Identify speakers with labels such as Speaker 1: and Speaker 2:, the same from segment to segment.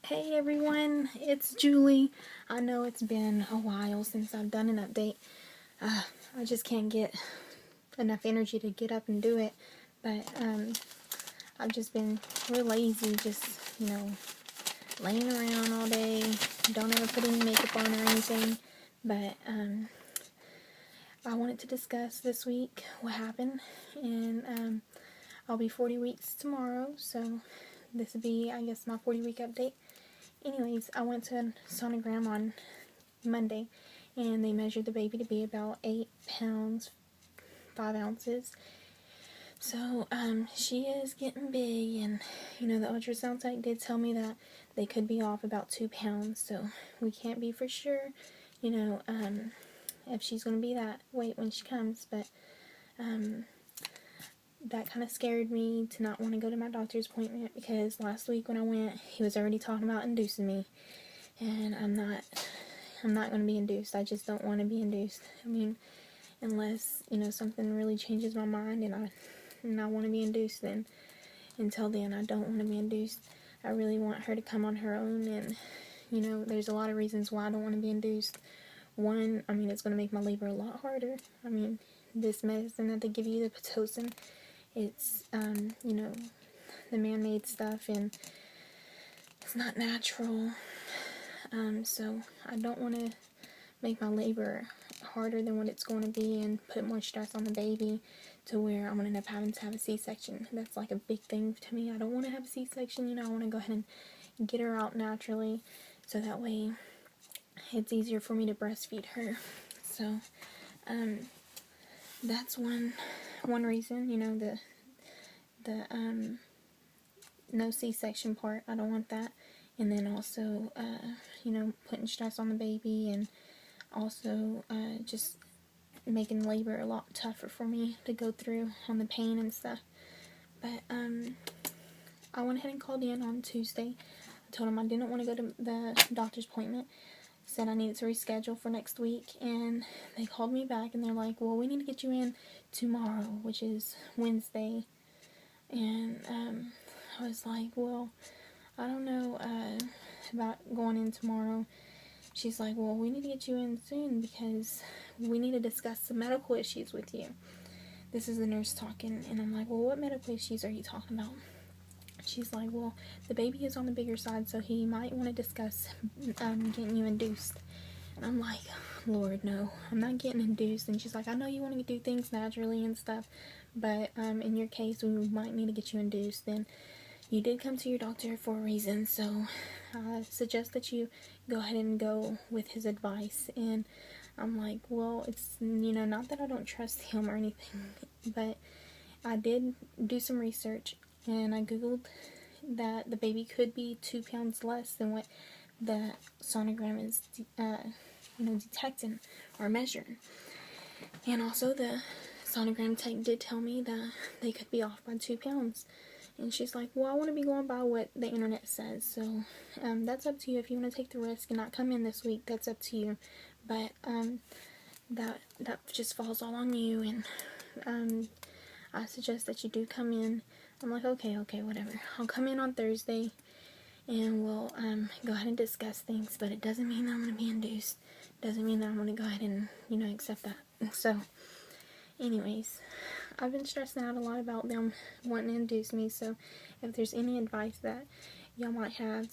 Speaker 1: Hey everyone, it's Julie. I know it's been a while since I've done an update. I just can't get enough energy to get up and do it. But I've just been real lazy, just, laying around all day. Don't ever put any makeup on or anything. But I wanted to discuss this week what happened. And I'll be 40 weeks tomorrow, so this will be, I guess, my 40-week update. Anyways, I went to a sonogram on Monday, and they measured the baby to be about 8 pounds, 5 ounces. So, she is getting big, and, the ultrasound tech did tell me that they could be off about 2 pounds, so we can't be for sure, if she's going to be that weight when she comes, but, that kind of scared me to not want to go to my doctor's appointment, because last week when I went, he was already talking about inducing me, and I'm not going to be induced. I just don't want to be induced. I mean, unless, something really changes my mind and I want to be induced, then until then I don't want to be induced. I really want her to come on her own, and, there's a lot of reasons why I don't want to be induced. One, it's going to make my labor a lot harder. This medicine that they give you, the Pitocin, it's, the man-made stuff, and it's not natural. So I don't want to make my labor harder than what it's going to be and put more stress on the baby to where I'm going to end up having to have a C-section. That's like a big thing to me. I don't want to have a C-section, I want to go ahead and get her out naturally, so that way it's easier for me to breastfeed her. So, that's one reason, the no C-section part. I don't want that. And then also, putting stress on the baby, and also just making labor a lot tougher for me to go through on the pain and stuff. But I went ahead and called in on Tuesday. I told him I didn't want to go to the doctor's appointment. Said I needed to reschedule for next week, and they called me back and they're like, well, we need to get you in tomorrow, which is Wednesday. And I was like, well, I don't know about going in tomorrow. She's like, well, we need to get you in soon because we need to discuss some medical issues with you. This is the nurse talking, and I'm like, well, what medical issues are you talking about? She's like, well, the baby is on the bigger side, so he might want to discuss getting you induced. And I'm like, Lord, no, I'm not getting induced. And she's like, I know you want to do things naturally and stuff, but in your case, we might need to get you induced. Then you did come to your doctor for a reason, so I suggest that you go ahead and go with his advice. And I'm like, well, it's, not that I don't trust him or anything, but I did do some research, and I googled that the baby could be 2 pounds less than what the sonogram is, detecting or measuring. And also the sonogram tech did tell me that they could be off by 2 pounds. And she's like, well, I want to be going by what the internet says, so that's up to you. If you want to take the risk and not come in this week, that's up to you. But that just falls all on you, and I suggest that you do come in. I'm like, okay, whatever. I'll come in on Thursday, and we'll go ahead and discuss things, but it doesn't mean that I'm going to be induced. It doesn't mean that I'm going to go ahead and, accept that. So, anyways, I've been stressing out a lot about them wanting to induce me, so if there's any advice that y'all might have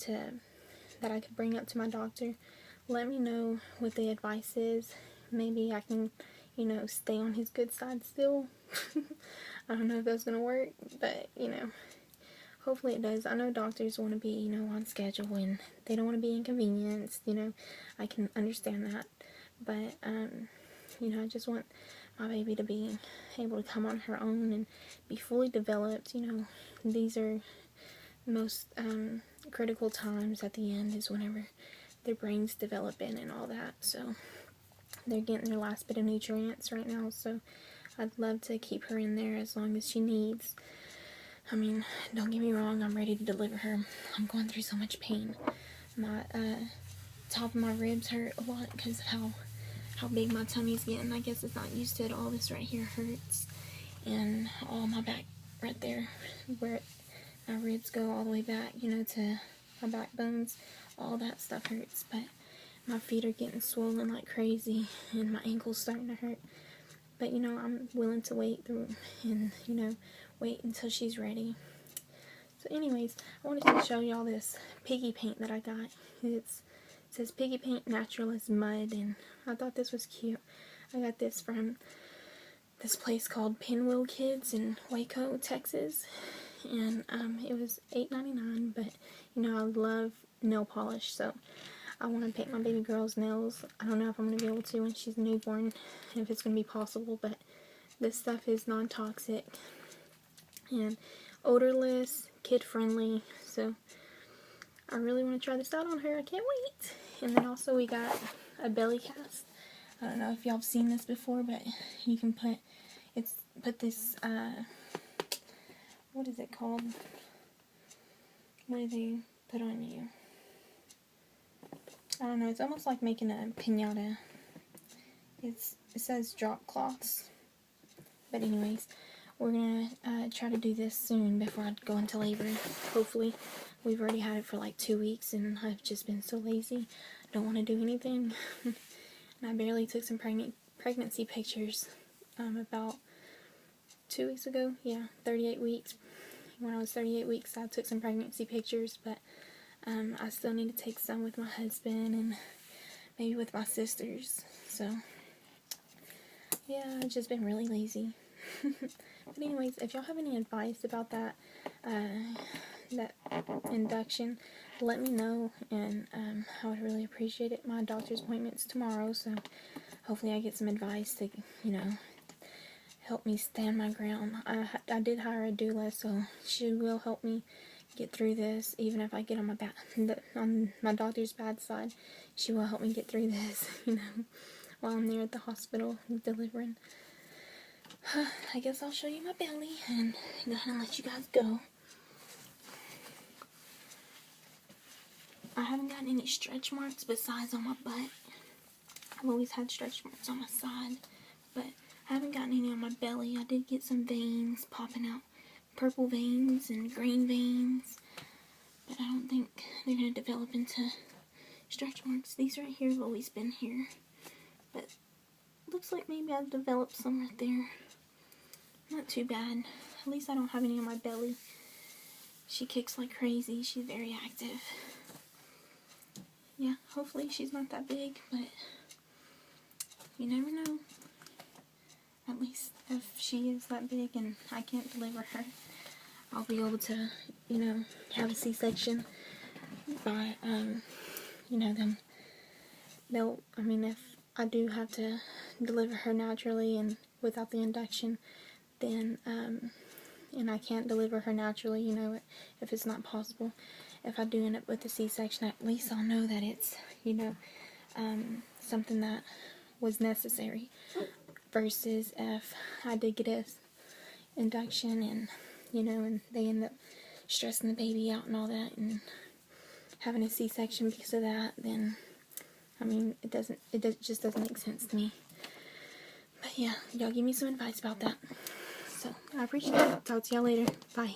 Speaker 1: that I could bring up to my doctor, let me know what the advice is. Maybe I can, stay on his good side still. I don't know if that's going to work, but, hopefully it does. I know doctors want to be, on schedule, and they don't want to be inconvenienced, I can understand that, but, I just want my baby to be able to come on her own and be fully developed. These are most critical times at the end, is whenever their brain's developing and all that, so they're getting their last bit of nutrients right now, so I'd love to keep her in there as long as she needs. Don't get me wrong, I'm ready to deliver her. I'm going through so much pain. My top of my ribs hurt a lot because of how big my tummy's getting. I guess it's not used to it. All this right here hurts, and all my back right there, where my ribs go all the way back, to my backbones, all that stuff hurts, but my feet are getting swollen like crazy, and my ankle's starting to hurt. But, you know, I'm willing to wait through and, you know, wait until she's ready. So anyways, I wanted to show y'all this piggy paint that I got. It says Piggy Paint Natural as Mud, and I thought this was cute. I got this from this place called Pinwheel Kids in Waco, Texas. And it was $8.99, but, you know, I love nail polish, so I want to paint my baby girl's nails. I don't know if I'm going to be able to when she's a newborn, if it's going to be possible, but this stuff is non-toxic and odorless, kid-friendly, so I really want to try this out on her. I can't wait. And then also we got a belly cast. I don't know if y'all have seen this before, but you can put this, what is it called? What do they put on you? I don't know, it's almost like making a piñata. It says drop cloths. But anyways, we're going to try to do this soon before I go into labor, hopefully. We've already had it for like 2 weeks, and I've just been so lazy. I don't want to do anything. And I barely took some pregnancy pictures about 2 weeks ago. Yeah, 38 weeks. When I was 38 weeks, I took some pregnancy pictures, but I still need to take some with my husband and maybe with my sisters. So, yeah, I've just been really lazy. But anyways, if y'all have any advice about that induction, let me know, and I would really appreciate it. My doctor's appointment's tomorrow, so hopefully I get some advice to, you know, help me stand my ground. I did hire a doula, so she will help me get through this. Even if I get on my doctor's bad side, she will help me get through this, you know, while I'm there at the hospital delivering. I guess I'll show you my belly and go ahead and let you guys go. I haven't gotten any stretch marks besides on my butt. I've always had stretch marks on my side, but I haven't gotten any on my belly. I did get some veins popping out, purple veins and green veins, but I don't think they're going to develop into stretch marks. These right here have always been here, but looks like maybe I've developed some right there. Not too bad. At least I don't have any on my belly. She kicks like crazy. She's very active. Yeah, hopefully she's not that big, but you never know. At least if she is that big and I can't deliver her, I'll be able to, you know, have a C-section by, you know, I mean, if I do have to deliver her naturally and without the induction, then, and I can't deliver her naturally, you know, if it's not possible. If I do end up with a C-section, at least I'll know that it's, you know, something that was necessary, versus if I did get a induction and, you know, and they end up stressing the baby out and all that and having a C-section because of that, then, I mean, it just doesn't make sense to me. But yeah, y'all give me some advice about that. So, I appreciate it. Talk to y'all later. Bye.